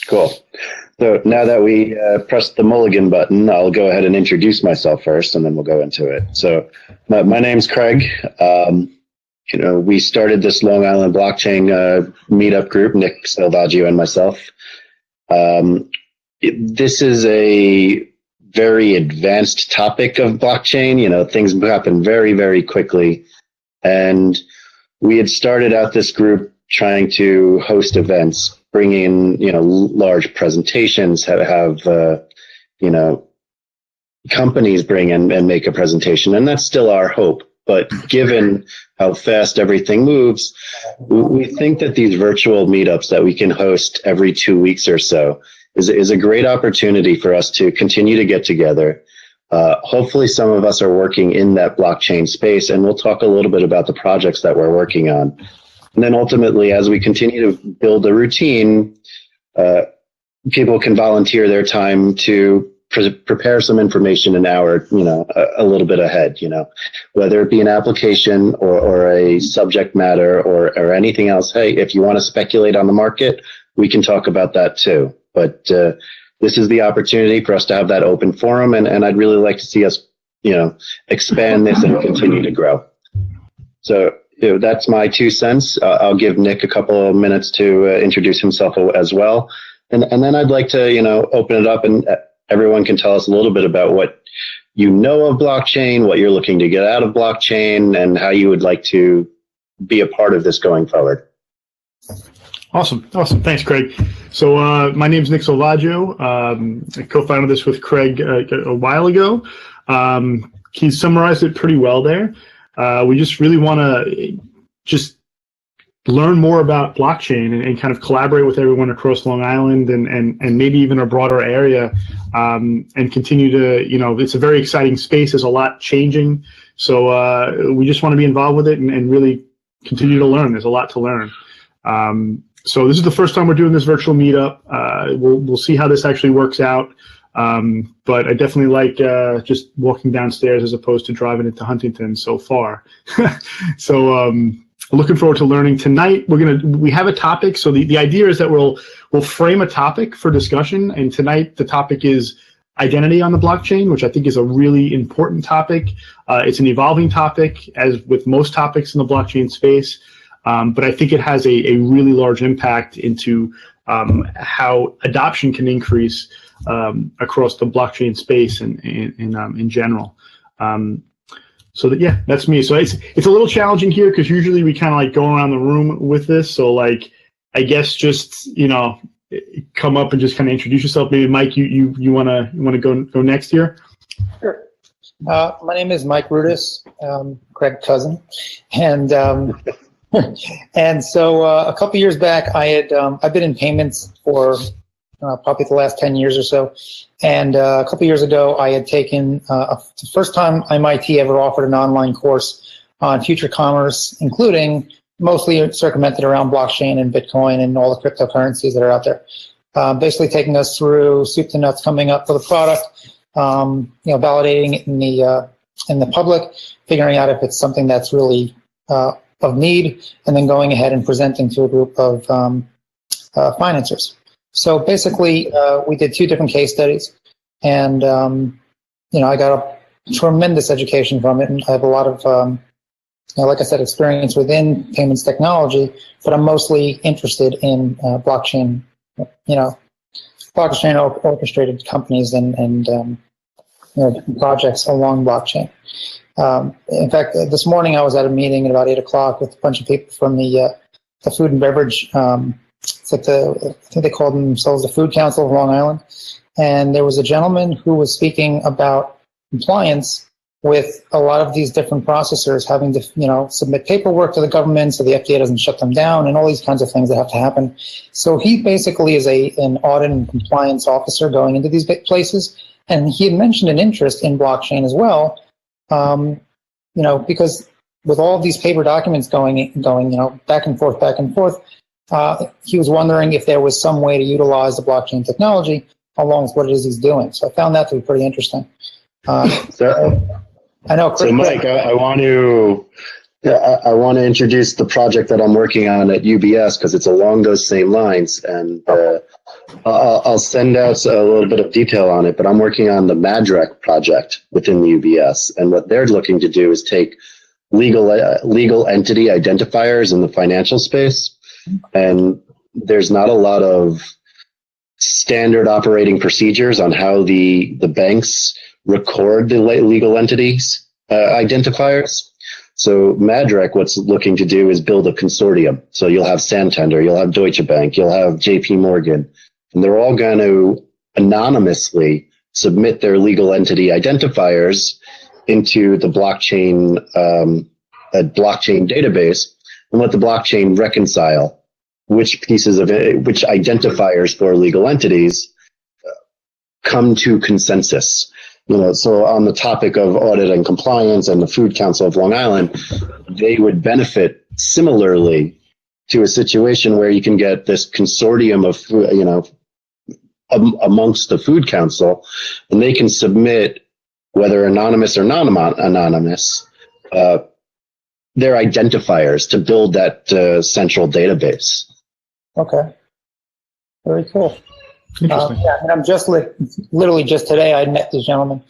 Cool. So now that we pressed the mulligan button, I'll go ahead and introduce myself first, and then we'll go into it. So my name's Craig. We started this Long Island blockchain meetup group, Nick Salvaggio and myself. This is a very advanced topic of blockchain. Things happen very, very quickly. And we had started out this group trying to host events, bring in, large presentations, have companies bring in and make a presentation. And that's still our hope. But given how fast everything moves, we think that these virtual meetups that we can host every 2 weeks or so is a great opportunity for us to continue to get together. Hopefully some of us are working in that blockchain space, and we'll talk a little bit about the projects that we're working on. And then ultimately, as we continue to build a routine, people can volunteer their time to prepare some information an hour, a little bit ahead, whether it be an application or a subject matter or anything else. Hey, if you want to speculate on the market, we can talk about that too. But this is the opportunity for us to have that open forum, and I'd really like to see us, expand this and continue to grow. So that's my 2 cents. I'll give Nick a couple of minutes to introduce himself as well, and then I'd like to, open it up and everyone can tell us a little bit about what you know of blockchain, what you're looking to get out of blockchain, and how you would like to be a part of this going forward. Awesome. Thanks, Craig. So my name is Nick Salvaggio. I co-founded this with Craig a while ago. He summarized it pretty well there. We just really want to just learn more about blockchain and kind of collaborate with everyone across Long Island and maybe even a broader area, and continue to, it's a very exciting space. There's a lot changing. So we just want to be involved with it and really continue to learn. There's a lot to learn. So this is the first time we're doing this virtual meetup. We'll see how this actually works out. But I definitely like just walking downstairs as opposed to driving into Huntington so far. So looking forward to learning. Tonight we have a topic. So the idea is that we'll frame a topic for discussion. And tonight the topic is identity on the blockchain, which I think is a really important topic. It's an evolving topic, as with most topics in the blockchain space. But I think it has a really large impact into how adoption can increase across the blockchain space and in general. So that's me. So it's a little challenging here because usually we kind of like go around the room with this. So like, I guess just come up and just kind of introduce yourself. Maybe Mike, you wanna go next here? Sure. My name is Mike Rudis, Craig's cousin, and. And so a couple years back, I've been in payments for probably the last 10 years or so. And a couple years ago, I had taken the first time MIT ever offered an online course on future commerce, including mostly circumvented around blockchain and Bitcoin and all the cryptocurrencies that are out there. Basically taking us through soup to nuts, coming up with a product, validating it in the public, figuring out if it's something that's really of need, and then going ahead and presenting to a group of financiers. So basically, we did 2 different case studies, and I got a tremendous education from it, and I have a lot of, like I said, experience within payments technology, but I'm mostly interested in blockchain, blockchain orchestrated companies and different projects along blockchain. In fact, this morning I was at a meeting at about 8 o'clock with a bunch of people from the food and beverage. It's like I think they called themselves the Food Council of Long Island. And there was a gentleman who was speaking about compliance with a lot of these different processors having to, submit paperwork to the government so the FDA doesn't shut them down and all these kinds of things that have to happen. So he basically is an audit and compliance officer going into these places. And he had mentioned an interest in blockchain as well. Because with all of these paper documents going, back and forth, he was wondering if there was some way to utilize the blockchain technology along with what it is he's doing. So I found that to be pretty interesting. I know. So Mike, I want to introduce the project that I'm working on at UBS because it's along those same lines. And I'll send out a little bit of detail on it, but I'm working on the MADREC project within the UBS. And what they're looking to do is take legal entity identifiers in the financial space. And there's not a lot of standard operating procedures on how the banks record the legal entities identifiers. So MADREC, what's looking to do is build a consortium. So you'll have Santander, you'll have Deutsche Bank, you'll have JP Morgan, and they're all going to anonymously submit their legal entity identifiers into the blockchain, a blockchain database, and let the blockchain reconcile which pieces of it, which identifiers for legal entities come to consensus. So on the topic of audit and compliance and the Food Council of Long Island, they would benefit similarly to a situation where you can get this consortium of, amongst the Food Council, and they can submit, whether anonymous or non-anonymous, their identifiers to build that central database. Okay. Very cool. Interesting. Yeah, and I'm just literally just today I met this gentleman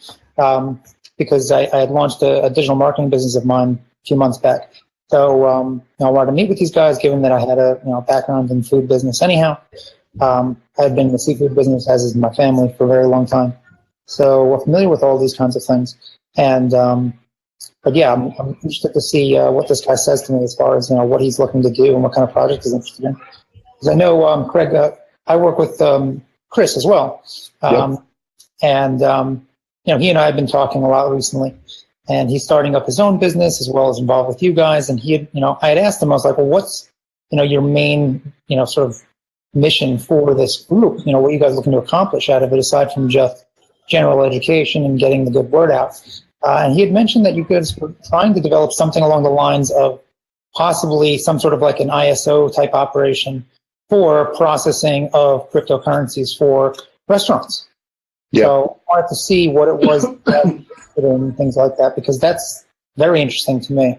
because I had launched a digital marketing business of mine a few months back. So I wanted to meet with these guys, given that I had a background in food business. Anyhow, I had been in the seafood business, as is my family, for a very long time. So we're familiar with all these kinds of things. And but yeah, I'm interested to see what this guy says to me as far as what he's looking to do and what kind of project he's interested in. Because I know Craig, I work with Chris as well, Yep. and he and I have been talking a lot recently. And he's starting up his own business as well as involved with you guys. And he had, I had asked him, I was like, well, what's your main sort of mission for this group? What are you guys looking to accomplish out of it aside from just general education and getting the good word out? And he had mentioned that you guys were trying to develop something along the lines of possibly some sort of like an ISO type operation for processing of cryptocurrencies for restaurants. Yep. So I wanted to see what it was and things like that, because that's very interesting to me.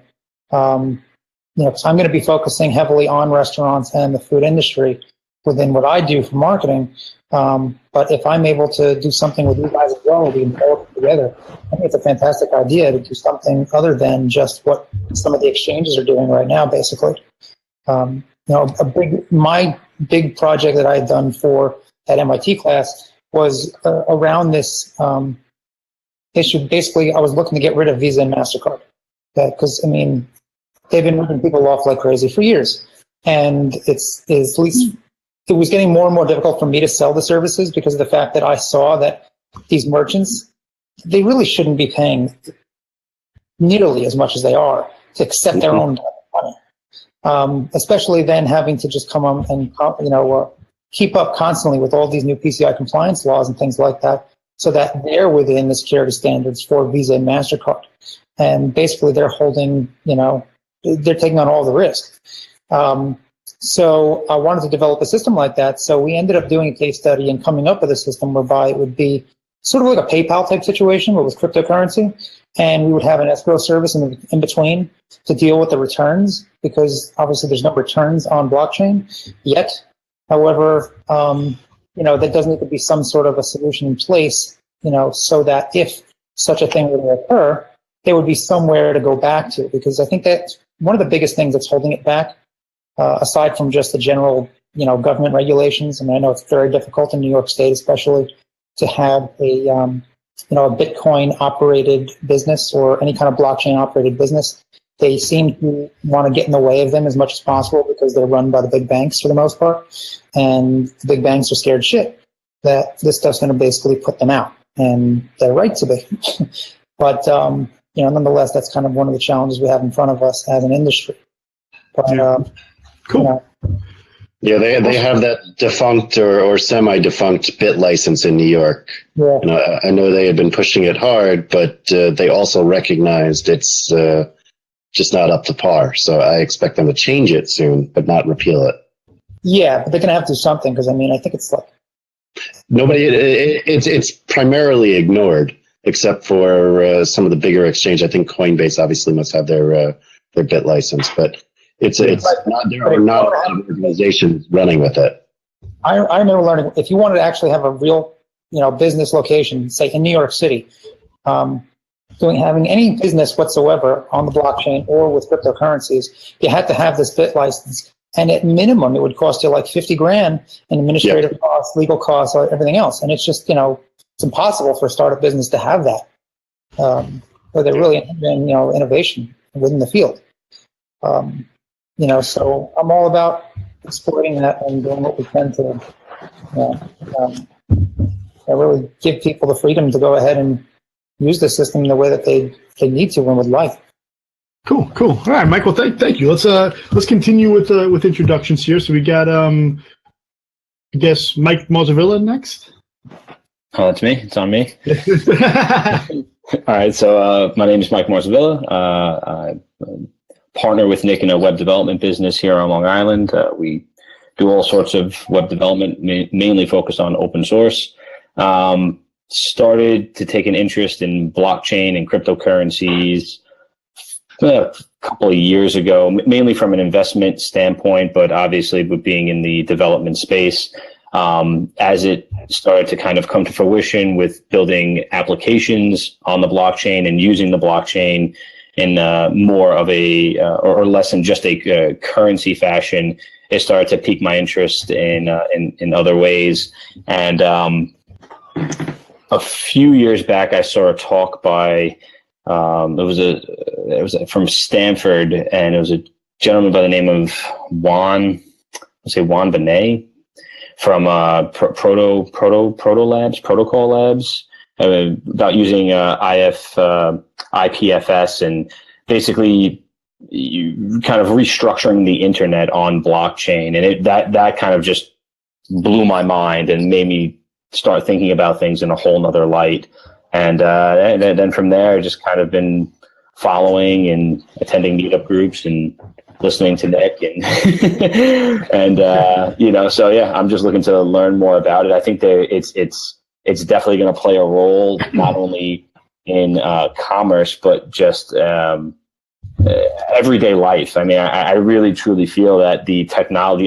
Because I'm going to be focusing heavily on restaurants and the food industry within what I do for marketing. But if I'm able to do something with you guys as well, we can develop it together. I think it's a fantastic idea to do something other than just what some of the exchanges are doing right now, basically. My big project that I had done for that MIT class was around this issue. Basically, I was looking to get rid of Visa and MasterCard because, they've been moving people off like crazy for years. And it was getting more and more difficult for me to sell the services because of the fact that I saw that these merchants, they really shouldn't be paying nearly as much as they are to accept their own money. Especially then having to just come on and keep up constantly with all these new PCI compliance laws and things like that, so that they're within the security standards for Visa and MasterCard. And basically they're holding, they're taking on all the risk. So I wanted to develop a system like that. So we ended up doing a case study and coming up with a system whereby it would be sort of like a PayPal type situation, but with cryptocurrency. And we would have an escrow service in between to deal with the returns, because obviously there's no returns on blockchain yet. However, there does need to be some sort of a solution in place, so that if such a thing were to occur, there would be somewhere to go back to. Because I think that's one of the biggest things that's holding it back, aside from just the general, government regulations. I know it's very difficult in New York State, especially, to have a Bitcoin operated business or any kind of blockchain operated business. They seem to want to get in the way of them as much as possible because they're run by the big banks for the most part. And the big banks are scared shit that this stuff's going to basically put them out. And they're right to be. But, nonetheless, that's kind of one of the challenges we have in front of us as an industry. But, cool. Yeah, they have that defunct or semi-defunct bit license in New York. Yeah. I know they had been pushing it hard, but they also recognized it's just not up to par. So I expect them to change it soon, but not repeal it. Yeah, but they're going to have to do something because, I think it's like... It's primarily ignored, except for some of the bigger exchange. I think Coinbase obviously must have their bit license, but it's not, there are not a lot of organizations running with it. I remember learning if you wanted to actually have a real, business location, say in New York City, having any business whatsoever on the blockchain or with cryptocurrencies, you had to have this bit license. And at minimum, it would cost you like 50 grand in administrative costs, legal costs, everything else. And it's just, it's impossible for a startup business to have that. Where they're really in, innovation within the field. So I'm all about exploiting that and doing what we can to, really give people the freedom to go ahead and use the system in the way that they need to and would like. Cool. All right, Michael. Thank you. Let's continue with introductions here. So we got I guess Mike Marzavilla next. Oh, it's me. It's on me. All right. So my name is Mike Marzavilla. I partner with Nick in a web development business here on Long Island. We do all sorts of web development, mainly focused on open source. Started to take an interest in blockchain and cryptocurrencies a couple of years ago, mainly from an investment standpoint, but obviously with being in the development space, as it started to kind of come to fruition with building applications on the blockchain and using the blockchain in more of a or less than just a currency fashion, it started to pique my interest in other ways. And a few years back, I saw a talk by it was from Stanford, and it was a gentleman by the name of Juan Benet from Protocol Labs about using IPFS and basically you kind of restructuring the internet on blockchain, and that kind of just blew my mind and made me start thinking about things in a whole nother light. And then from there, just kind of been following and attending meetup groups and listening to Nick and so yeah, I'm just looking to learn more about it. I think it's definitely going to play a role not only in commerce but just everyday life. I mean, I really truly feel that the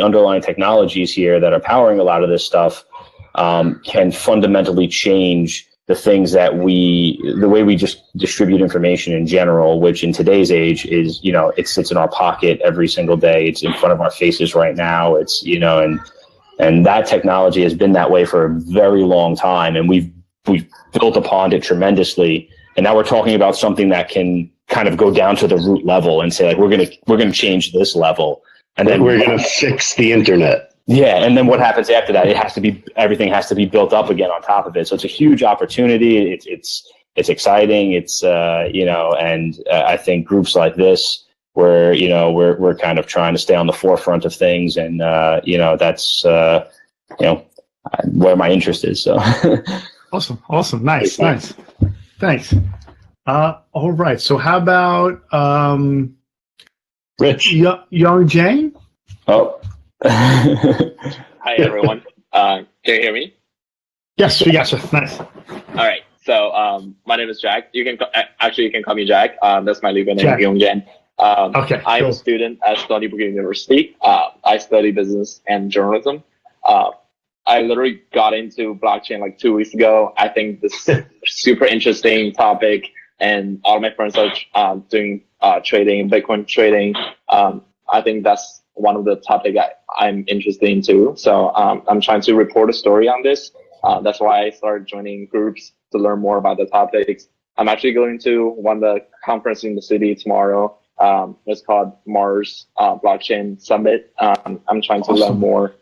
underlying technologies here that are powering a lot of this stuff can fundamentally change the things that the way we just distribute information in general, which in today's age is, it sits in our pocket every single day. It's in front of our faces right now. It's, and that technology has been that way for a very long time. And we've built upon it tremendously. And now we're talking about something that can kind of go down to the root level and say, like, we're going to change this level. And then we're going to fix the internet. Yeah, and then what happens after that? Everything has to be built up again on top of it. So it's a huge opportunity. It's exciting. It's and I think groups like this, where we're kind of trying to stay on the forefront of things, and that's where my interest is. So awesome, nice. Thanks. All right. So how about Rich, Young Jane? Oh. Hi everyone. Can you hear me? Yes, we got you. Nice. All right. So my name is Jack. You can call me Jack. That's my legal name, Yongjan. Okay. I'm cool. a student at Stony Brook University. I study business and journalism. I literally got into blockchain like 2 weeks ago. I think this is a super interesting topic, and all of my friends are doing trading, Bitcoin trading. I think that's one of the topics I'm interested in too. So I'm trying to report a story on this. That's why I started joining groups to learn more about the topics. I'm actually going to one of the conferences in the city tomorrow. It's called Mars Blockchain Summit. I'm trying to learn more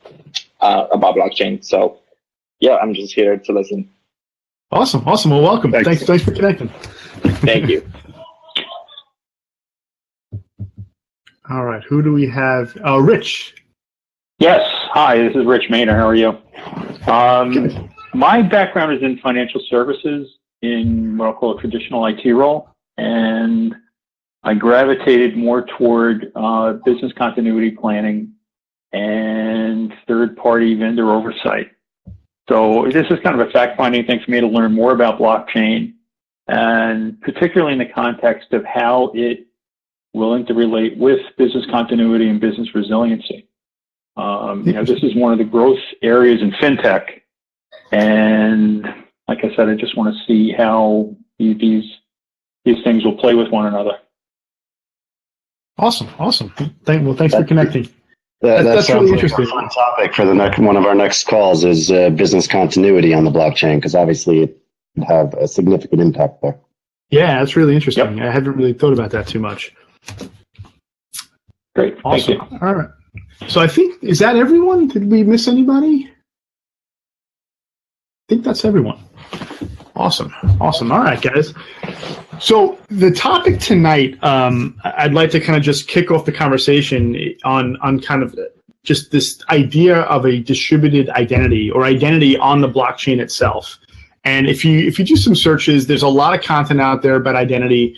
about blockchain. So yeah, I'm just here to listen. Awesome. Well, welcome. Thanks for connecting. Thank you. All right, who do we have? Rich. Yes. Hi, this is Rich Maynard. How are you? My background is in financial services in what I'll call a traditional IT role, and I gravitated more toward business continuity planning and third-party vendor oversight. So this is kind of a fact-finding thing for me to learn more about blockchain, and particularly in the context of how it will interrelate with business continuity and business resiliency. This is one of the growth areas in fintech. And like I said, I just want to see how these things will play with one another. Awesome. Thanks for connecting. That's really really interesting. a fun topic for the one of our next calls is business continuity on the blockchain, because obviously it would have a significant impact there. Yeah, that's really interesting. Yep. I haven't really thought about that too much. Great. Awesome. Thank you. All right. So I think, is that everyone? Did we miss anybody? I think that's everyone. Awesome. All right, guys. So the topic tonight, I'd like to kind of just kick off the conversation on kind of just this idea of a distributed identity or identity on the blockchain itself. And if you do some searches, there's a lot of content out there about identity.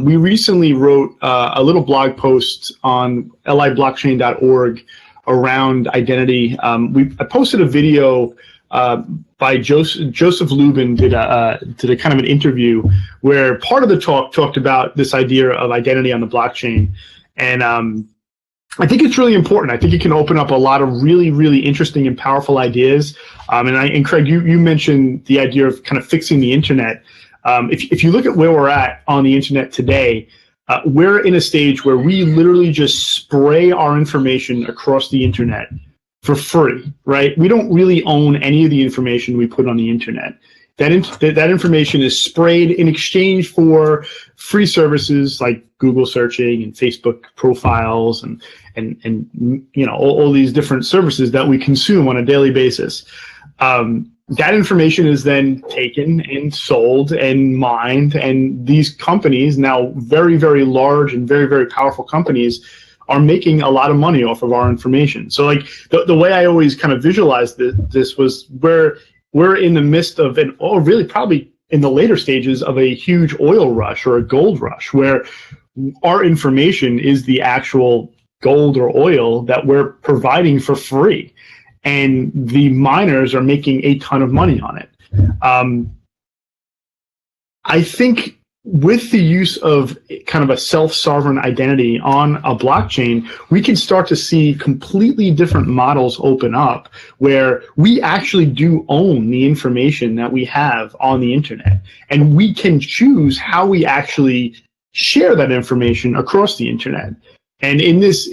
We recently wrote a little blog post on liblockchain.org around identity. I posted a video by Joseph Lubin did a kind of an interview where part of the talk talked about this idea of identity on the blockchain, and I think it's really important. I think it can open up a lot of really, really interesting and powerful ideas. And Craig, you mentioned the idea of kind of fixing the internet. If you look at where we're at on the internet today, we're in a stage where we literally just spray our information across the internet for free, right? We don't really own any of the information we put on the internet. That information is sprayed in exchange for free services like Google searching and Facebook profiles and all these different services that we consume on a daily basis. That information is then taken and sold and mined, and these companies, now very, very large and very, very powerful companies, are making a lot of money off of our information. So like the way I always kind of visualized this was where we're in the midst of really probably in the later stages of a huge oil rush or a gold rush, where our information is the actual gold or oil that we're providing for free. And the miners are making a ton of money on it. I think with the use of kind of a self-sovereign identity on a blockchain, we can start to see completely different models open up where we actually do own the information that we have on the internet. And we can choose how we actually share that information across the internet. And in this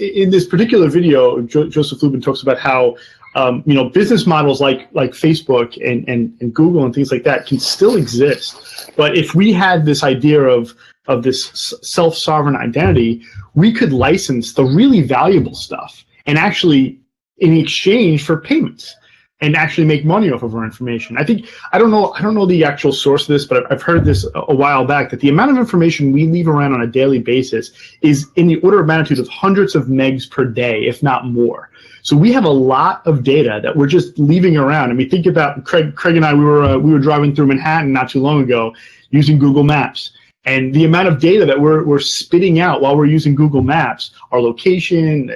particular video, Joseph Lubin talks about how business models like Facebook and Google and things like that can still exist. But if we had this idea of this self-sovereign identity, we could license the really valuable stuff and actually in exchange for payments and actually make money off of our information. I don't know the actual source of this, but I've heard this a while back, that the amount of information we leave around on a daily basis is in the order of magnitude of hundreds of megs per day, if not more. So we have a lot of data that we're just leaving around. I mean, think about Craig and I, we were driving through Manhattan not too long ago using Google Maps. And the amount of data that we're spitting out while we're using Google Maps, our location,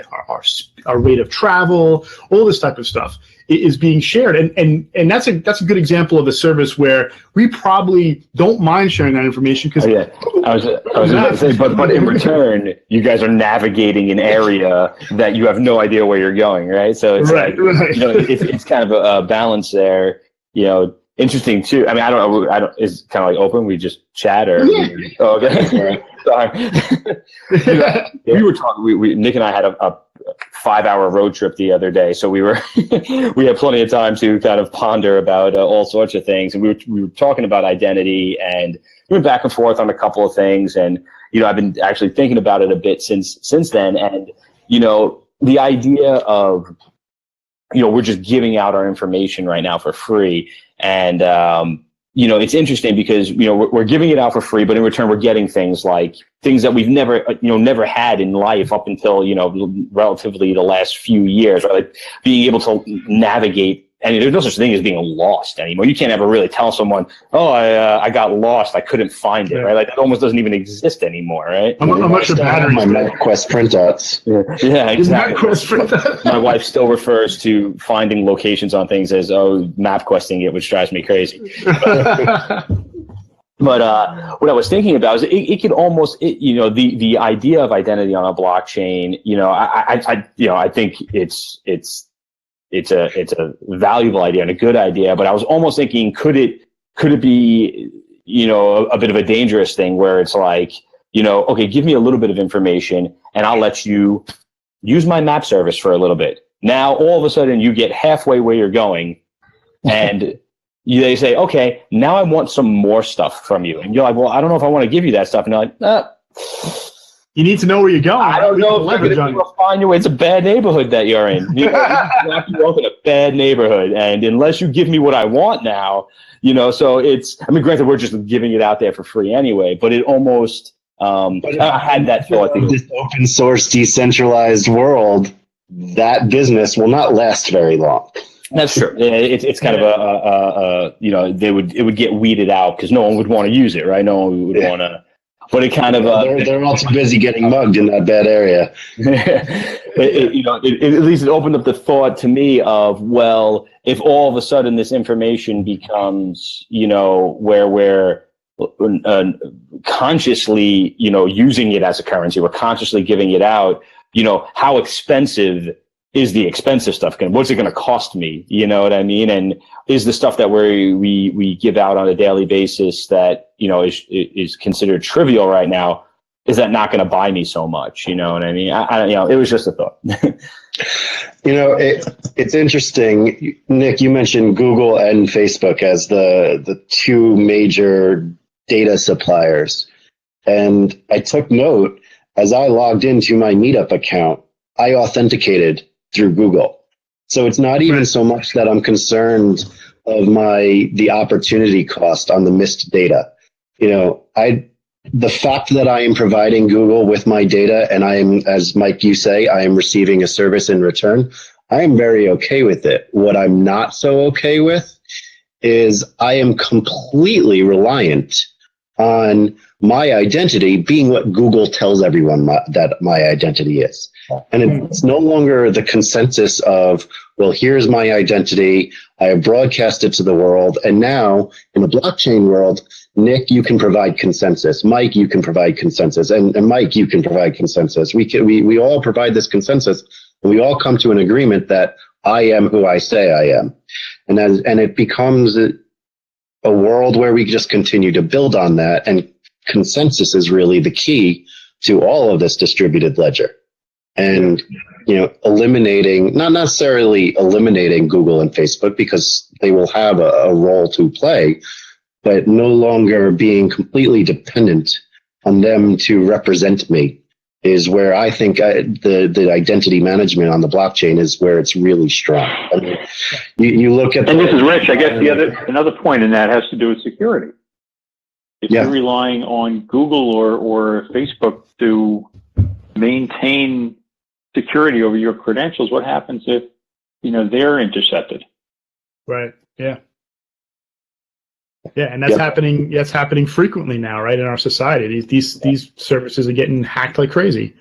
our rate of travel, all this type of stuff is being shared. And that's a good example of a service where we probably don't mind sharing that information because I was going to say, but in return, you guys are navigating an area that you have no idea where you're going, right? So it's right. It's kind of a balance there, Interesting too. I mean, I don't know. Is kind of like open. We just chat or. Yeah. Oh, okay. Sorry. We were talking. Nick and I had a 5-hour road trip the other day, so we had plenty of time to kind of ponder about all sorts of things, and we were talking about identity, and we went back and forth on a couple of things, and I've been actually thinking about it a bit since then, and the idea of we're just giving out our information right now for free. And, it's interesting because, we're giving it out for free, but in return, we're getting things that we've never had in life up until, relatively the last few years, right? Like being able to navigate. And there's no such thing as being lost anymore. You can't ever really tell someone, "Oh, I got lost. I couldn't find it." Right? Like that almost doesn't even exist anymore, right? I'm not sure batteries. My MapQuest printouts. Yeah, exactly. MapQuest printouts. My wife still refers to finding locations on things as MapQuesting it, which drives me crazy. But what I was thinking about is it could almost, the idea of identity on a blockchain. I think it's a valuable idea and a good idea. But I was almost thinking, could it be, a bit of a dangerous thing where it's like, okay, give me a little bit of information and I'll let you use my map service for a little bit. Now all of a sudden you get halfway where you're going, and they say, okay, now I want some more stuff from you. And you're like, well, I don't know if I want to give you that stuff. And they're like, you need to know where you're going. I don't know if you're going to find your way. It's a bad neighborhood that you're in. You lock you up in a bad neighborhood. And unless you give me what I want now, so granted, we're just giving it out there for free anyway, but it almost, I had that thought. This open source, decentralized world, that business will not last very long. That's true. It's kind of it would get weeded out because no one would want to use it, right? No one would want to. But it kind of they're all too busy getting mugged in that bad area. At least it opened up the thought to me of, well, if all of a sudden this information becomes, where we're consciously, using it as a currency, we're consciously giving it out, how expensive is the expensive stuff? What's it going to cost me? You know what I mean? And is the stuff that we give out on a daily basis that, is considered trivial right now, is that not going to buy me so much? You know what I mean? It was just a thought. It's interesting. Nick, you mentioned Google and Facebook as the two major data suppliers. And I took note as I logged into my Meetup account, I authenticated through Google. So it's not even so much that I'm concerned of the opportunity cost on the missed data. The fact that I am providing Google with my data and I am, as Mike, you say, I am receiving a service in return, I am very okay with it. What I'm not so okay with is I am completely reliant on my identity being what Google tells everyone that my identity is. And it's no longer the consensus of, well, here's my identity. I have broadcast it to the world. And now in the blockchain world, Nick, you can provide consensus. Mike, you can provide consensus. And Mike, you can provide consensus. We all provide this consensus. And we all come to an agreement that I am who I say I am. And it becomes a world where we just continue to build on that. And consensus is really the key to all of this distributed ledger. And, eliminating, not necessarily eliminating Google and Facebook because they will have a role to play, but no longer being completely dependent on them to represent me is where I think the identity management on the blockchain is where it's really strong. I mean, you look at... And this is Rich, I guess another point in that has to do with security. If you're relying on Google or Facebook to maintain security over your credentials, what happens if, they're intercepted? Right. Yeah. Yeah, and that's happening. That's happening frequently now, right, in our society. These services are getting hacked like crazy.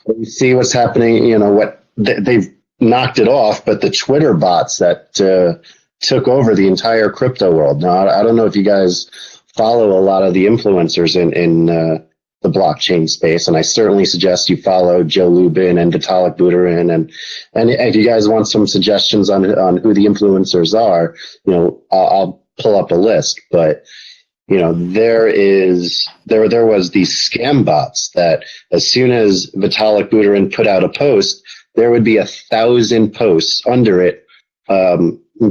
You see what's happening. They've knocked it off, but the Twitter bots that took over the entire crypto world. Now, I don't know if you guys follow a lot of the influencers in the blockchain space, and I certainly suggest you follow Joe Lubin and Vitalik Buterin, and if you guys want some suggestions on who the influencers are, I'll pull up a list. But there was these scam bots that as soon as Vitalik Buterin put out a post, there would be 1,000 posts under it,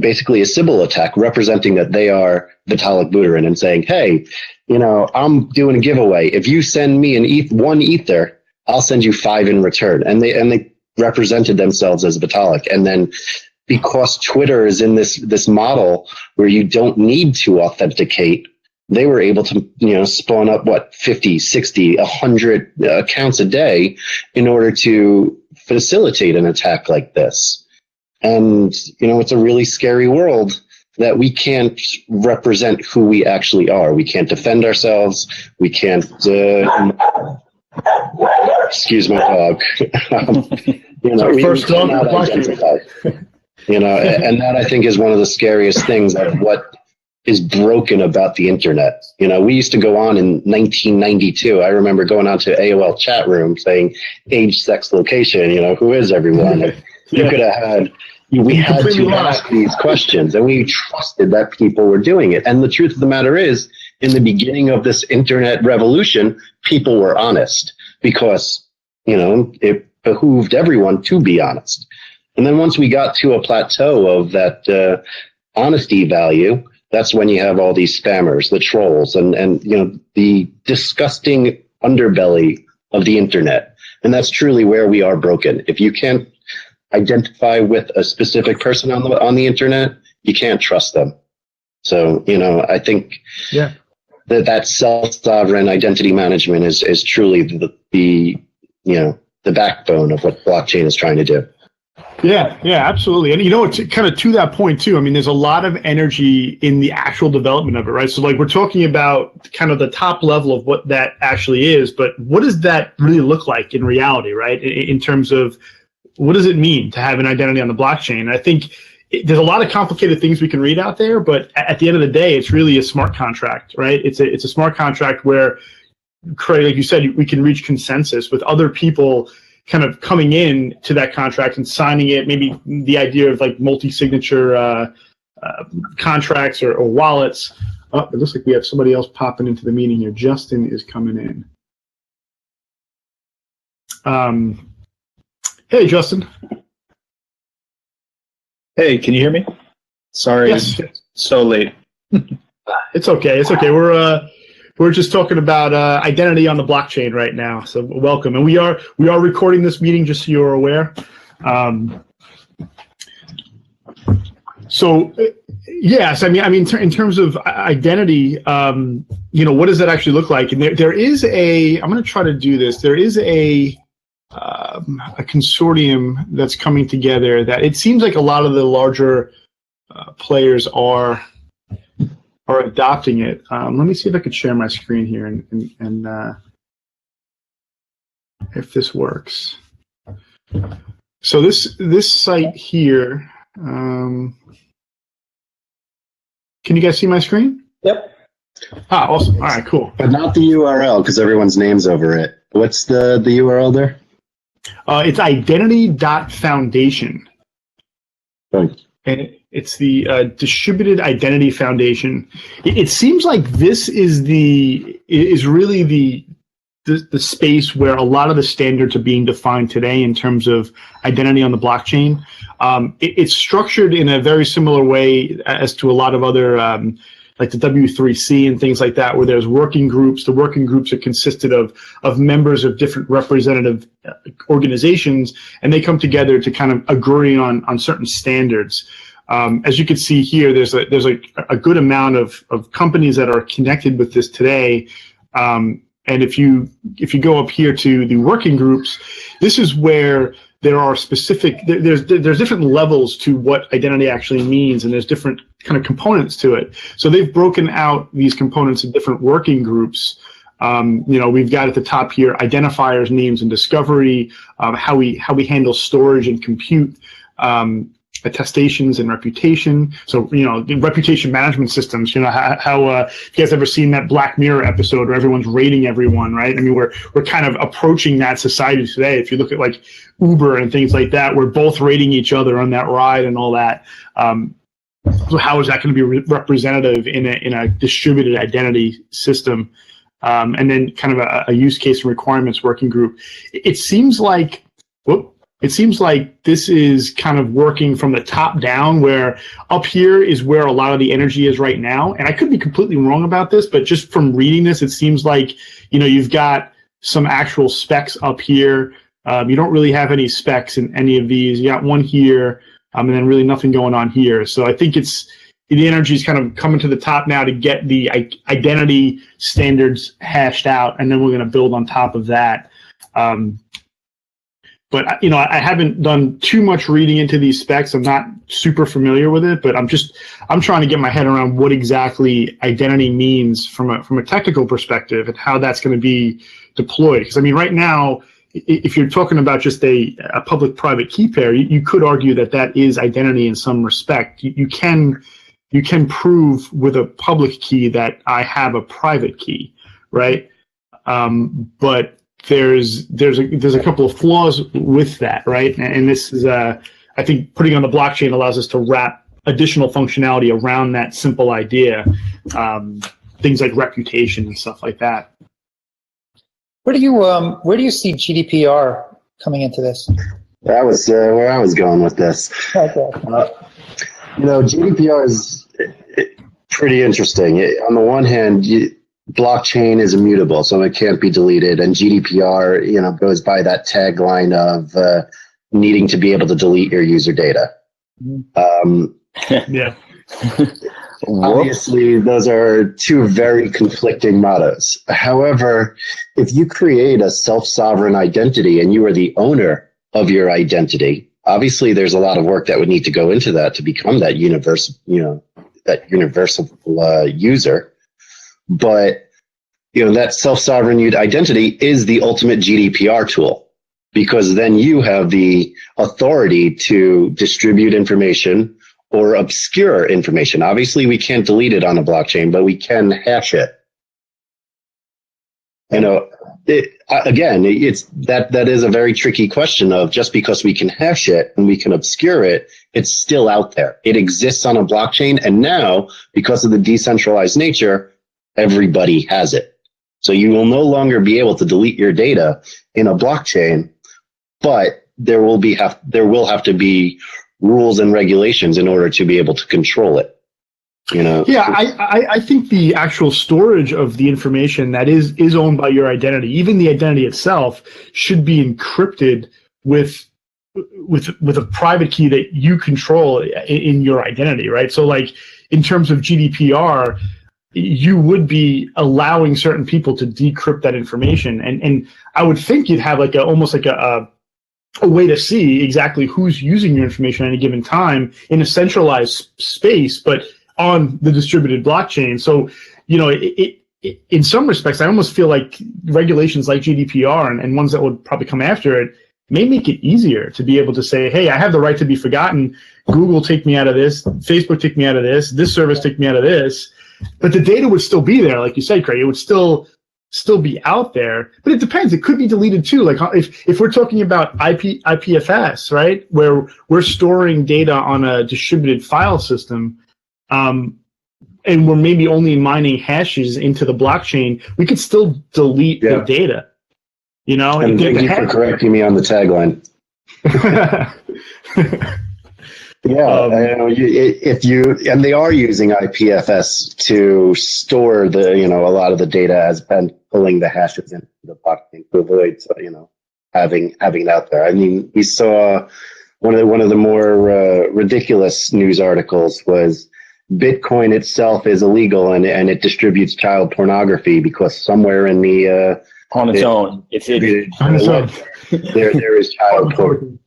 basically a Sybil attack representing that they are Vitalik Buterin and saying, hey, I'm doing a giveaway. If you send me one ether, I'll send you 5 in return. And they represented themselves as Vitalik. And then because Twitter is in this model where you don't need to authenticate, they were able to, spawn up 50, 60, 100 accounts a day in order to facilitate an attack like this. And, it's a really scary world that we can't represent who we actually are. We can't defend ourselves. We can't, excuse my dog. First dog identify. And that I think is one of the scariest things of what is broken about the internet. You know, we used to go on in 1992. I remember going on to AOL chat room saying age, sex, location, you know, who is everyone? And you could have had, we had to ask these questions, and we trusted that people were doing it. And the truth of the matter is, in the beginning of this internet revolution, people were honest because, you know, it behooved everyone to be honest. And then once we got to a plateau of that honesty value, that's when you have all these spammers, the trolls, and you know, the disgusting underbelly of the internet. And that's truly where we are broken. If you can't identify with a specific person on the internet, you can't trust them. So, you know, I think that self-sovereign identity management is truly the you know, the backbone of what blockchain is trying to do. Yeah, absolutely. And you know, it's kind of to that point too. I mean, there's a lot of energy in the actual development of it, right? So like we're talking about kind of the top level of what that actually is, but what does that really look like in reality, right? In terms of what does it mean to have an identity on the blockchain? And I think there's a lot of complicated things we can read out there, but at the end of the day, it's really a smart contract, right? It's a smart contract where, Craig, like you said, we can reach consensus with other people kind of coming in to that contract and signing it. Maybe the idea of like multi-signature contracts or wallets. Oh, it looks like we have somebody else popping into the meeting here. Justin is coming in. Hey, Justin. Hey, can you hear me? Sorry, yes. So late. It's okay. We're just talking about identity on the blockchain right now. So welcome, and we are recording this meeting just so you're aware. So yes, I mean, in terms of identity, you know, what does that actually look like? And there is a. I'm going to try to do this. There is a consortium that's coming together that it seems like a lot of the larger players are adopting it. Let me see if I could share my screen here and if this works. So this site here, can you guys see my screen? Yep. Ah, awesome. All right, cool. But not the URL, because everyone's name's over it. What's the URL there? It's identity.foundation. Thanks. And it's the Distributed Identity Foundation. It seems like this is really the space where a lot of the standards are being defined today in terms of identity on the blockchain. It's structured in a very similar way as to a lot of other like the W3C and things like that, where there's working groups. The working groups are consisted of members of different representative organizations, and they come together to kind of agree on certain standards. As you can see here, there's a good amount of companies that are connected with this today. And if you go up here to the working groups, this is where there are specific, there's different levels to what identity actually means, and there's different kind of components to it. So they've broken out these components in different working groups. You know, we've got at the top here identifiers, names, and discovery, how we handle storage and compute, attestations and reputation. So, you know, the reputation management systems, you know, how you guys ever seen that Black Mirror episode where everyone's rating everyone, right? I mean, we're kind of approaching that society today. If you look at like Uber and things like that, we're both rating each other on that ride and all that. So how is that going to be representative in a distributed identity system? And then kind of a use case and requirements working group. It seems like this is kind of working from the top down, where up here is where a lot of the energy is right now. And I could be completely wrong about this, but just from reading this, it seems like, you know, you've got some actual specs up here. You don't really have any specs in any of these. You got one here, and then really nothing going on here. So I think the energy is kind of coming to the top now to get the identity standards hashed out, and then we're going to build on top of that. But, you know, I haven't done too much reading into these specs. I'm not super familiar with it, but I'm trying to get my head around what exactly identity means from a technical perspective and how that's going to be deployed. Because, I mean, right now, if you're talking about just a public-private key pair, you could argue that is identity in some respect. You can you can prove with a public key that I have a private key, right? But there's a couple of flaws with that, right? And this is I think putting on the blockchain allows us to wrap additional functionality around that simple idea, things like reputation and stuff like that. Where do you see GDPR coming into this? That was where I was going with this. Okay. GDPR is pretty interesting. On the one hand, blockchain is immutable, so it can't be deleted, and GDPR, goes by that tagline of needing to be able to delete your user data. Yeah. Obviously, those are two very conflicting mottos. However, if you create a self-sovereign identity and you are the owner of your identity, obviously there's a lot of work that would need to go into that to become that universal user. But that self-sovereign identity is the ultimate GDPR tool, because then you have the authority to distribute information or obscure information. Obviously, we can't delete it on a blockchain, but we can hash it. That is a very tricky question of, just because we can hash it and we can obscure it, it's still out there. It exists on a blockchain, and now, because of the decentralized nature, everybody has it. So you will no longer be able to delete your data in a blockchain, but there will have to be rules and regulations in order to be able to control it. Yeah, I think the actual storage of the information that is owned by your identity, even the identity itself, should be encrypted with a private key that you control in your identity, right? So, like, in terms of GDPR, you would be allowing certain people to decrypt that information, and I would think you'd have almost like a way to see exactly who's using your information at any given time in a centralized space, but on the distributed blockchain. So, in some respects, I almost feel like regulations like GDPR and ones that would probably come after it may make it easier to be able to say, hey, I have the right to be forgotten. Google, take me out of this. Facebook, take me out of this. This service, take me out of this. But the data would still be there, like you said, Craig. It would still be out there, but it depends. It could be deleted too. Like if we're talking about IPFS, right, where we're storing data on a distributed file system, and we're maybe only mining hashes into the blockchain, we could still delete the data. And thank you for correcting me on the tagline. And they are using IPFS to store a lot of the data, as been pulling the hashes into the blockchain to avoid, having it out there. I mean, we saw one of the more ridiculous news articles was Bitcoin itself is illegal and it distributes child pornography because somewhere in the on its own, there is child porn.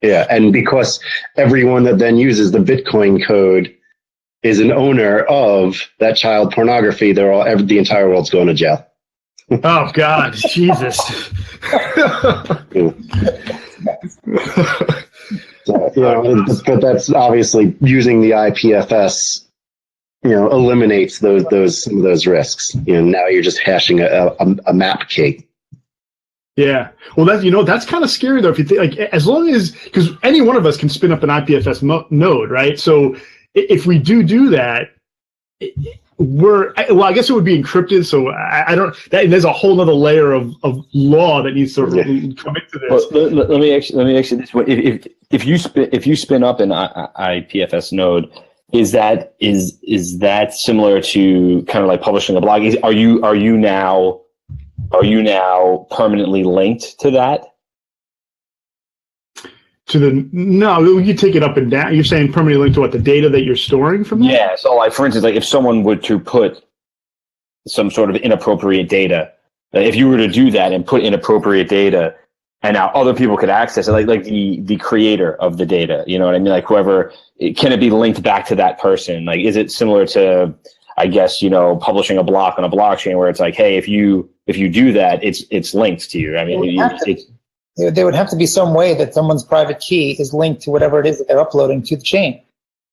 Yeah, and because everyone that then uses the Bitcoin code is an owner of that child pornography, the entire world's going to jail. Oh God, Jesus! But that's obviously using the IPFS. Eliminates some of those risks. Now you're just hashing a map key. Yeah, well, that's kind of scary though. If you think, as long as, because any one of us can spin up an IPFS node, right? So if we do that, I guess it would be encrypted. So I don't. There's a whole other layer of law that needs to come into this. Well, let me ask you this: if you spin up an IPFS node, is that similar to kind of like publishing a blog? Are you now permanently linked to that? No, you take it up and down. You're saying permanently linked to what? The data that you're storing from that? Yeah. So, like, for instance, like if someone were to put some sort of inappropriate data, if you were to do that and put inappropriate data, and now other people could access it, like the creator of the data, you know what I mean? Like whoever, can it be linked back to that person? Like, is it similar to, I guess, publishing a block on a blockchain where it's like, hey, if you do that, it's linked to you. I mean, there would have to be some way that someone's private key is linked to whatever it is that they're uploading to the chain.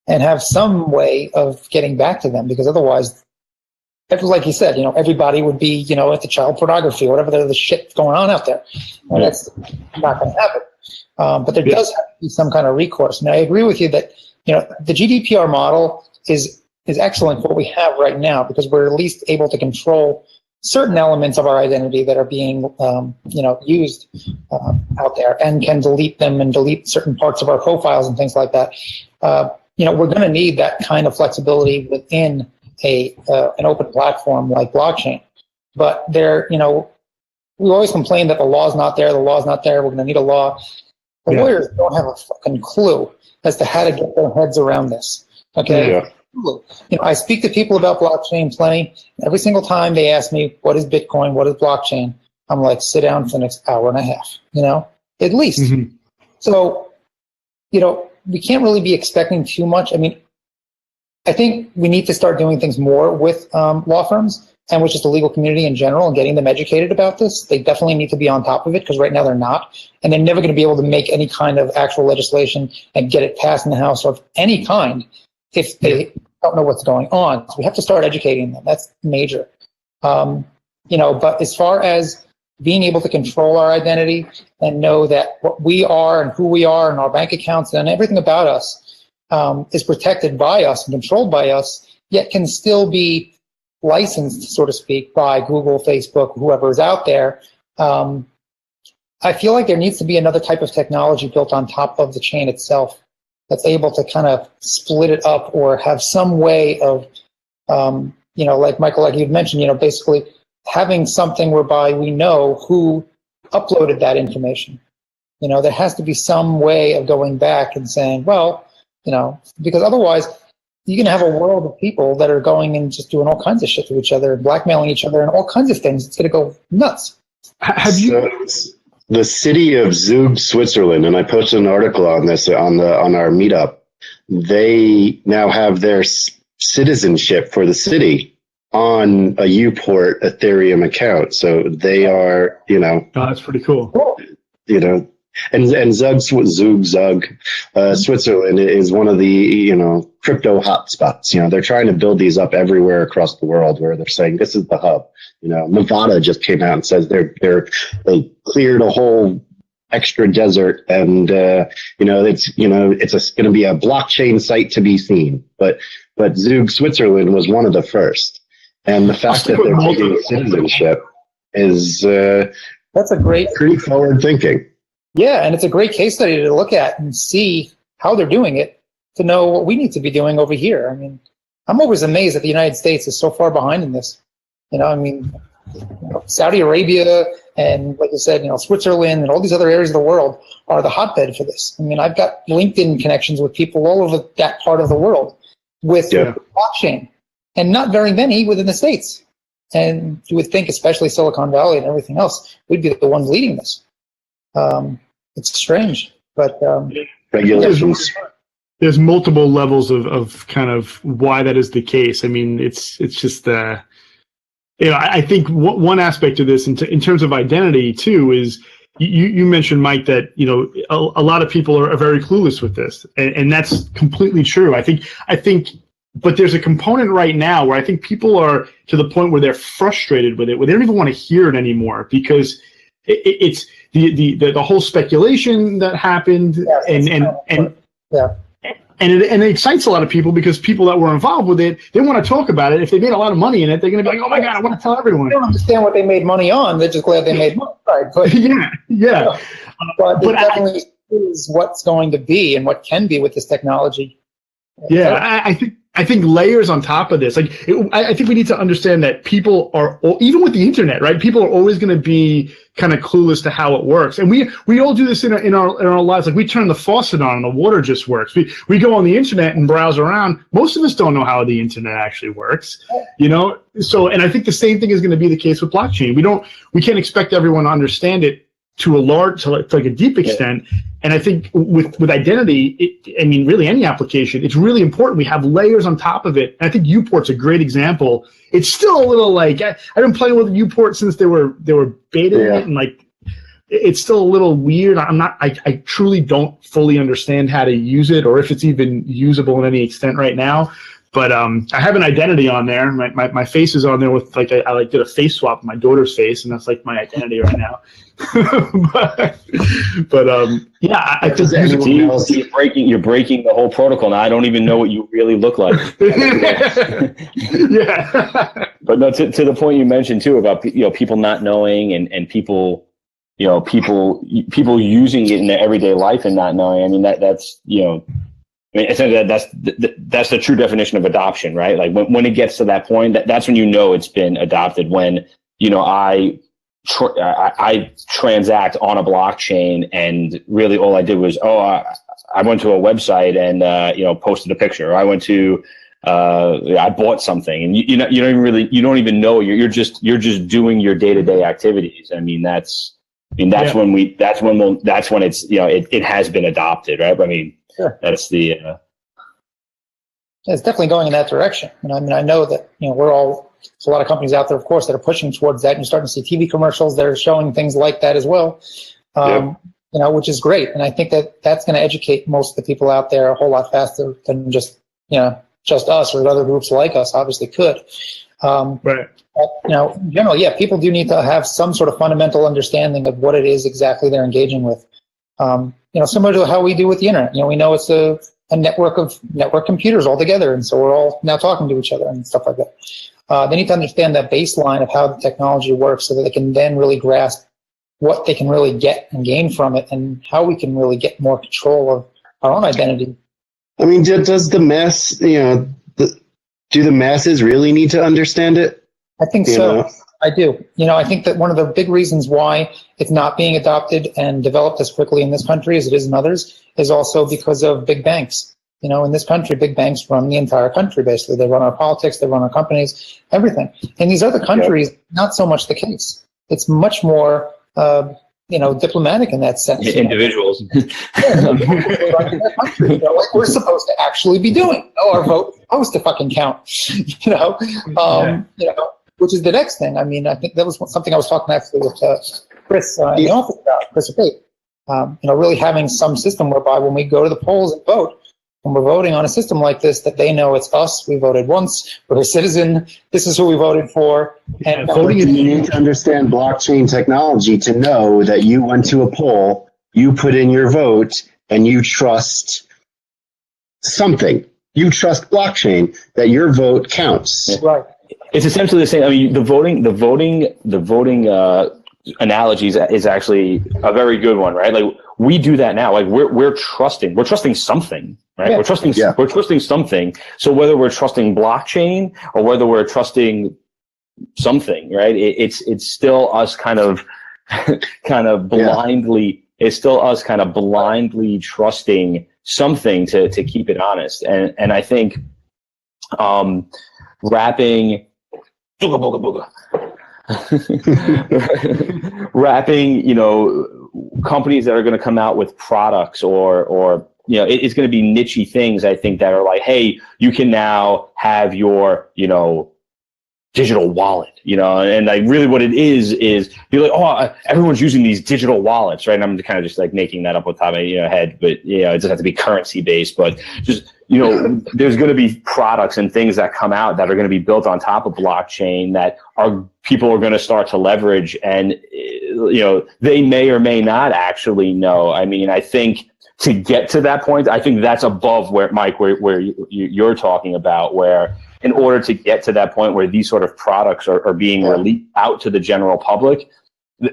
and have some way of getting back to them, because otherwise, like you said, everybody would be, at the child pornography or whatever the shit going on out there. And that's not going to happen. But there does have to be some kind of recourse. Now, I agree with you that, the GDPR model is excellent for what we have right now, because we're at least able to control certain elements of our identity that are being, used out there, and can delete them and delete certain parts of our profiles and things like that. We're going to need that kind of flexibility within an open platform like blockchain. But we always complain that the law's not there. We're going to need a law. The lawyers don't have a fucking clue as to how to get their heads around this. Okay. Yeah. I speak to people about blockchain plenty. Every single time they ask me, what is Bitcoin? What is blockchain? I'm like, sit down for the next hour and a half, at least. Mm-hmm. So, we can't really be expecting too much. I mean, I think we need to start doing things more with law firms and with just the legal community in general, and getting them educated about this. They definitely need to be on top of it, because right now they're not. And they're never going to be able to make any kind of actual legislation and get it passed in the House of any kind if they don't know what's going on. So we have to start educating them. That's major. But as far as being able to control our identity and know that what we are and who we are and our bank accounts and everything about us is protected by us and controlled by us, yet can still be licensed, so to speak, by Google, Facebook, whoever is out there. I feel like there needs to be another type of technology built on top of the chain itself that's able to kind of split it up, or have some way of, like Michael, like you'd mentioned, basically having something whereby we know who uploaded that information. There has to be some way of going back and saying, well, because otherwise you're going to have a world of people that are going and just doing all kinds of shit to each other, blackmailing each other and all kinds of things. It's going to go nuts. Have you... The city of Zug, Switzerland, and I posted an article on this on our Meetup. They now have their citizenship for the city on a Uport Ethereum account. So they are, Oh, that's pretty cool. And Zug, Switzerland is one of the, crypto hotspots. They're trying to build these up everywhere across the world, where they're saying this is the hub. Nevada just came out and says they cleared a whole extra desert, and it's going to be a blockchain site to be seen. But Zug, Switzerland was one of the first, and the fact that they're taking citizenship is that's a great, pretty forward thinking. Yeah, and it's a great case study to look at and see how they're doing it, to know what we need to be doing over here. I mean, I'm always amazed that the United States is so far behind in this. Saudi Arabia and, like you said, Switzerland and all these other areas of the world are the hotbed for this. I mean, I've got LinkedIn connections with people all over that part of the world with blockchain, and not very many within the States. And you would think, especially Silicon Valley and everything else, we'd be the ones leading this. It's strange, but regulations. There's multiple levels of kind of why that is the case. I mean, it's just I think one aspect of this in terms of identity too is you mentioned, Mike, that a lot of people are very clueless with this, and that's completely true. I think, but there's a component right now where I think people are to the point where they're frustrated with it, where they don't even want to hear it anymore, because it's the whole speculation that happened, and it excites a lot of people, because people that were involved with it, they want to talk about it. If they made a lot of money in it, they're going to be like, oh my God, I want to tell everyone. They don't understand what they made money on. They're just glad they made money. Right? But, yeah. But it definitely is what's going to be and what can be with this technology. Yeah, I think layers on top of this. I think we need to understand that people are, even with the internet, right? People are always going to be kind of clueless to how it works, and we all do this in our lives. Like, we turn the faucet on and the water just works. We go on the internet and browse around. Most of us don't know how the internet actually works, So, and I think the same thing is going to be the case with blockchain. We can't expect everyone to understand it to like a deep extent. And I think with identity, really any application, it's really important we have layers on top of it. And I think Uport's a great example. It's still a little like, I've been playing with Uport since they were beta it, and it's still a little weird. I truly don't fully understand how to use it or if it's even usable in any extent right now. But I have an identity on there. My face is on there with I did a face swap with my daughter's face, and that's like my identity right now. Yeah, I think you're breaking the whole protocol now. I don't even know what you really look like. Yeah. But no, to the point you mentioned too about people not knowing and people people using it in their everyday life and not knowing. I mean that's essentially that's the true definition of adoption, right? Like when it gets to that point, that's when it's been adopted. When I transact on a blockchain, and really all I did was I went to a website and posted a picture. Or I went to I bought something, and you don't even know you're just doing your day-to-day activities. I mean that's when it's it has been adopted, right? I mean. Sure. That's the. It's definitely going in that direction. And I mean, I know that there's a lot of companies out there, of course, that are pushing towards that. And you're starting to see TV commercials that are showing things like that as well. Which is great. And I think that that's going to educate most of the people out there a whole lot faster than just us or other groups like us. Obviously, could. Right. But, in general, people do need to have some sort of fundamental understanding of what it is exactly they're engaging with. Similar to how we do with the internet. We know it's a network of network computers all together, and so we're all now talking to each other and stuff like that. They need to understand that baseline of how the technology works so that they can then really grasp what they can really get and gain from it and how we can really get more control of our own identity. I mean, does the mass, do the masses really need to understand it? I think so. I do. I think that one of the big reasons why it's not being adopted and developed as quickly in this country as it is in others is also because of big banks. In this country, big banks run the entire country, basically. They run our politics, they run our companies, everything. In these other countries, not so much the case. It's much more, diplomatic in that sense. Individuals. Like we're supposed to actually be doing. Our vote is supposed to fucking count. Which is the next thing. I mean, I think that was something I was talking actually with Chris in the office about, Chris Pate. Really having some system whereby when we go to the polls and vote, when we're voting on a system like this, that they know it's us. We voted once. We're a citizen. This is who we voted for. And voting, you need to understand blockchain technology to know that you went to a poll, you put in your vote, and you trust something. You trust blockchain that your vote counts. Right. It's essentially the same. I mean, the voting analogy is actually a very good one, right? Like we do that now. Like we're trusting something, right? Yeah. We're trusting something. So whether we're trusting blockchain or whether we're trusting something, right? It's still us kind of blindly. It's still us kind of blindly trusting something to keep it honest. And I think wrapping companies that are going to come out with products or it's going to be niche-y things, I think, that are like, hey, you can now have your digital wallet, and like really what it is you're like, everyone's using these digital wallets, right? And I'm kind of just like making that up on top of my head, but it doesn't have to be currency based, but just there's going to be products and things that come out that are going to be built on top of blockchain that people are going to start to leverage, and they may or may not actually know. I mean, I think to get to that point, I think that's above where you're talking about, where in order to get to that point where these sort of products are being released out to the general public,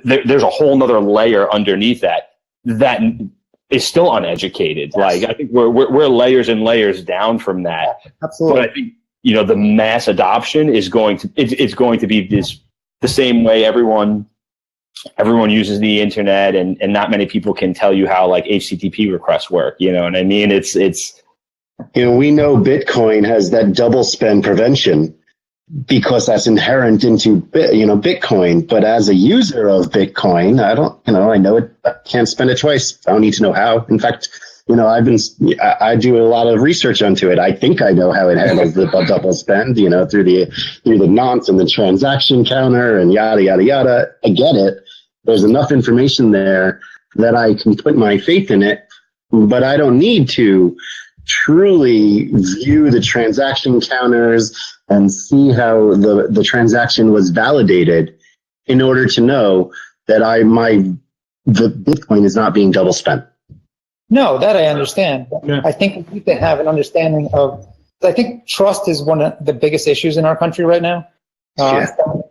there's a whole nother layer underneath that is still uneducated. Yes. Like I think we're layers and layers down from that. Absolutely. But I think the mass adoption is going to it's going to be the same way everyone uses the internet, and not many people can tell you how like HTTP requests work. You know what I mean? It's we know Bitcoin has that double spend prevention because that's inherent into Bitcoin. But as a user of Bitcoin, I know it. I can't spend it twice. I don't need to know how. In fact, I do a lot of research onto it. I think I know how it handles the double spend, through the nonce and the transaction counter and yada yada yada. I get it. There's enough information there that I can put my faith in it, but I don't need to truly view the transaction counters and see how the transaction was validated in order to know that the Bitcoin is not being double spent. No, that I understand. Yeah. I think we need to have an understanding of. I think trust is one of the biggest issues in our country right now,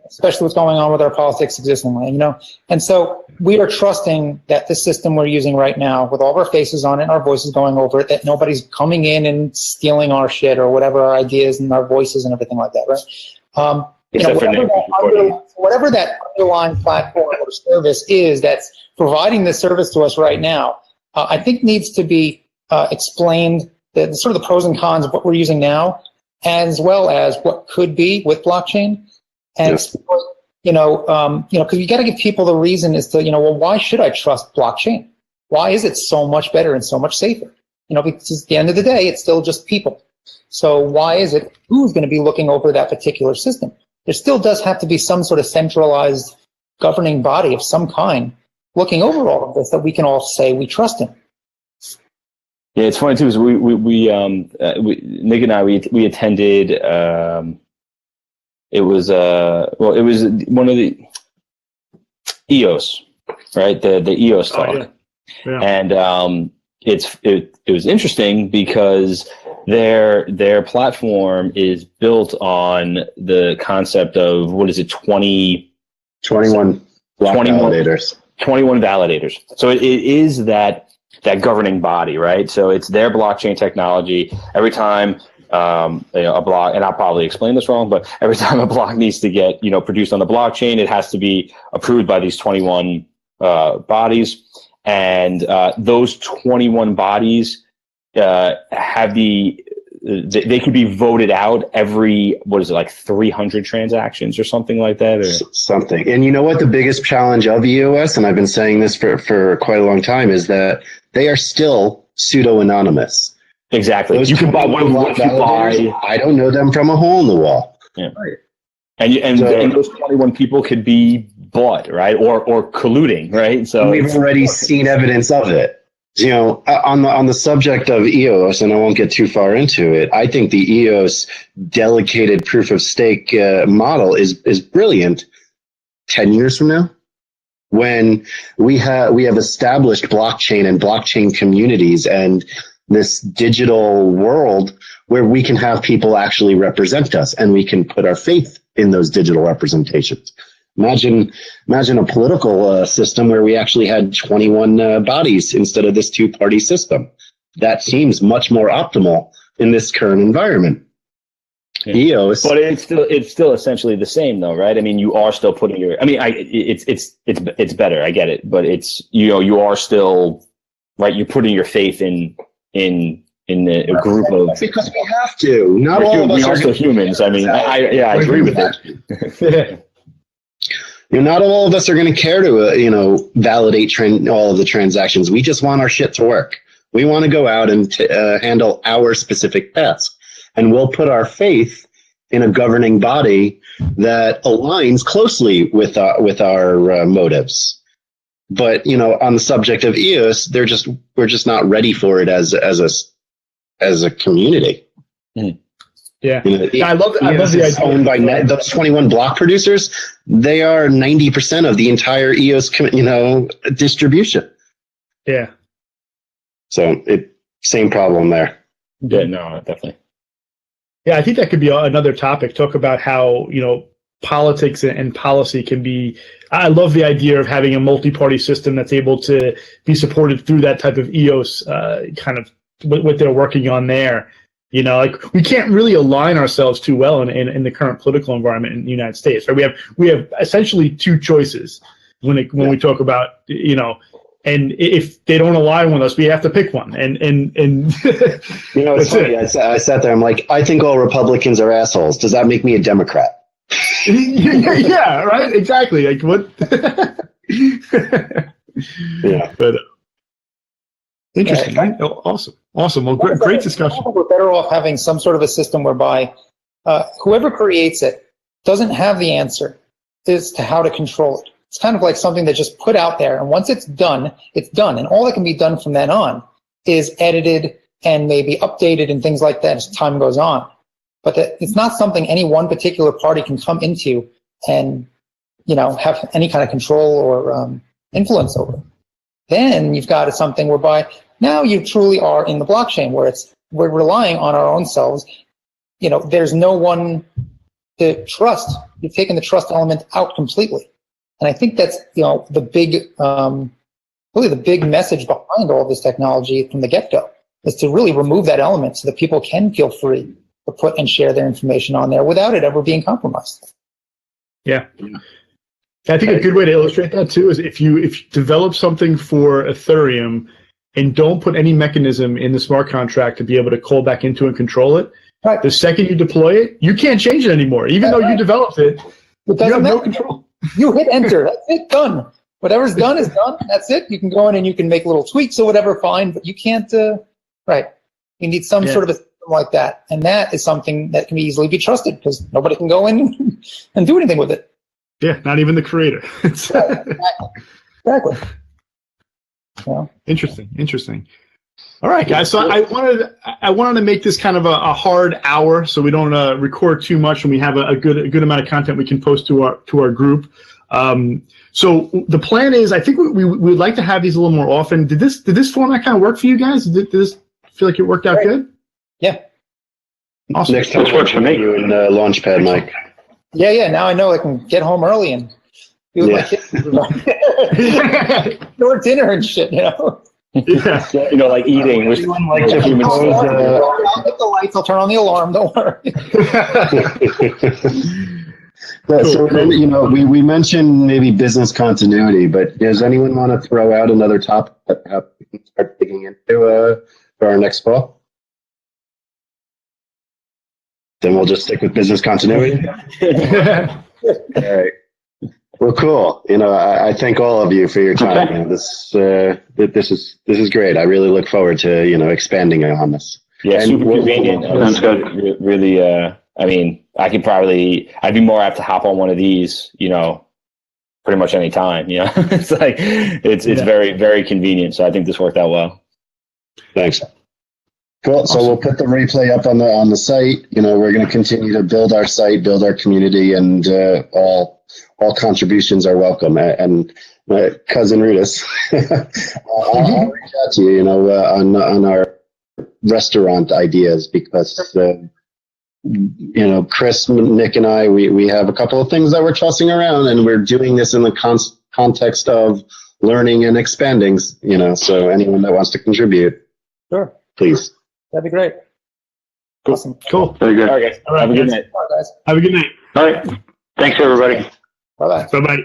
especially what's going on with our politics existingly. And so we are trusting that the system we're using right now, with all of our faces on it and our voices going over it, that nobody's coming in and stealing our shit or whatever our ideas and our voices and everything like that, right? Whatever that underlying platform or service is that's providing this service to us right now, I think needs to be explained, the sort of the pros and cons of what we're using now, as well as what could be with blockchain. And because you got to give people the reason as to, well, why should I trust blockchain? Why is it so much better and so much safer? Because at the end of the day, it's still just people. So why is it? Who's going to be looking over that particular system? There still does have to be some sort of centralized governing body of some kind looking over all of this that we can all say we trust in. Yeah, it's funny too. Is Nick and I we attended. It was one of the EOS, right? The EOS talk, Yeah. And it was interesting because their platform is built on the concept of 21 validators. 21 validators. So it is that governing body, right? So it's their blockchain technology. Every time a block, and I'll probably explain this wrong, but every time a block needs to get produced on the blockchain, it has to be approved by these 21 bodies, and those 21 bodies have they could be voted out every, 300 transactions or something like that, or something. And you know what the biggest challenge of EOS, and I've been saying this for quite a long time, is that they are still pseudo-anonymous. Exactly. Those you can buy what you buy. I don't know them from a hole in the wall. Yeah. Right. And those 21 people could be bought, right? Or colluding, right? So we've already seen evidence of it. On the subject of EOS, and I won't get too far into it, I think the EOS delegated proof of stake model is brilliant 10 years from now, when we have established blockchain and blockchain communities and this digital world where we can have people actually represent us and we can put our faith in those digital representations. Imagine a political system where we actually had 21 bodies instead of this two-party system. That seems much more optimal in this current environment. Yeah. EOS, but it's still essentially the same, though, right? I mean, you are still putting your. I mean, it's better. I get it, but it's you are still right. You're putting your faith in a group of, because we have to. Not all of us are still humans. I mean, I agree with it. Not all of us are going to care to validate all of the transactions. We just want our shit to work. We want to go out and handle our specific task, and we'll put our faith in a governing body that aligns closely with our motives. But on the subject of EOS, we're just not ready for it as a community. Mm. Yeah, I love the idea. Owned by those 21 block producers. They are 90% of the entire EOS, distribution. Yeah. So same problem there. Yeah, no, definitely. Yeah, I think that could be another topic. Talk about how politics and policy can be. I love the idea of having a multi-party system that's able to be supported through that type of EOS kind of what they're working on there. We can't really align ourselves too well in the current political environment in the United States. Right? We have essentially two choices when we talk about and if they don't align with us, we have to pick one. And it's funny. I sat there. I'm like, I think all Republicans are assholes. Does that make me a Democrat? Yeah, right. Exactly. Like what? Yeah, but. Interesting. Right? Oh, awesome. Well, great discussion. We're better off having some sort of a system whereby whoever creates it doesn't have the answer as to how to control it. It's kind of like something that's just put out there. And once it's done, it's done. And all that can be done from then on is edited and maybe updated and things like that as time goes on. But it's not something any one particular party can come into and, have any kind of control or influence over. Then you've got something whereby now you truly are in the blockchain where we're relying on our own selves. There's no one to trust. You've taken the trust element out completely. And I think that's, the big, really the big message behind all this technology from the get-go is to really remove that element so that people can feel free to put and share their information on there without it ever being compromised. Yeah. I think a good way to illustrate that too is if you develop something for Ethereum and don't put any mechanism in the smart contract to be able to call back into and control it, right. The second you deploy it, you can't change it anymore. Even though you developed it, you have no control. You hit enter. That's it. Done. Whatever's done is done. That's it. You can go in and you can make little tweaks or whatever, fine, but you can't, right. You need some sort of a system like that. And that is something that can easily be trusted because nobody can go in and do anything with it. Yeah, not even the creator. Exactly. Yeah. Interesting. All right, guys. So I wanted to make this kind of a hard hour, so we don't record too much, and we have a good amount of content we can post to our group. So the plan is, I think we would like to have these a little more often. Did this format kind of work for you guys? Did this feel like it worked out good? Yeah. Awesome. Next time, works for me. You in Launchpad, Mike. Yeah. Now I know I can get home early and do my kids. Or dinner and shit, Yeah. Like eating. I'll get the lights. I'll turn on the alarm. Don't worry. So we mentioned maybe business continuity, but does anyone want to throw out another topic that we can start digging into for our next call? Then we'll just stick with business continuity. All right. Well, cool. I thank all of you for your time. Okay. This is great. I really look forward to expanding on this. Yeah, And super convenient. Sounds good. Really, I'd be more apt to hop on one of these, pretty much any time. It's like it's very, very convenient. So I think this worked out well. Thanks. Cool. Awesome. So we'll put the replay up on the site. We're going to continue to build our site, build our community, and all contributions are welcome. And my cousin Rudis, I'll reach out to you, on our restaurant ideas because, Chris, Nick, and I, we have a couple of things that we're tossing around, and we're doing this in the context of learning and expanding. So anyone that wants to contribute, Sure, please. that'd be great. Cool. Awesome. Cool. Very good. All right, guys. All right, Have a good guys. night. All right, guys. Have a good night. All right. Thanks, everybody. Bye-bye. Bye-bye.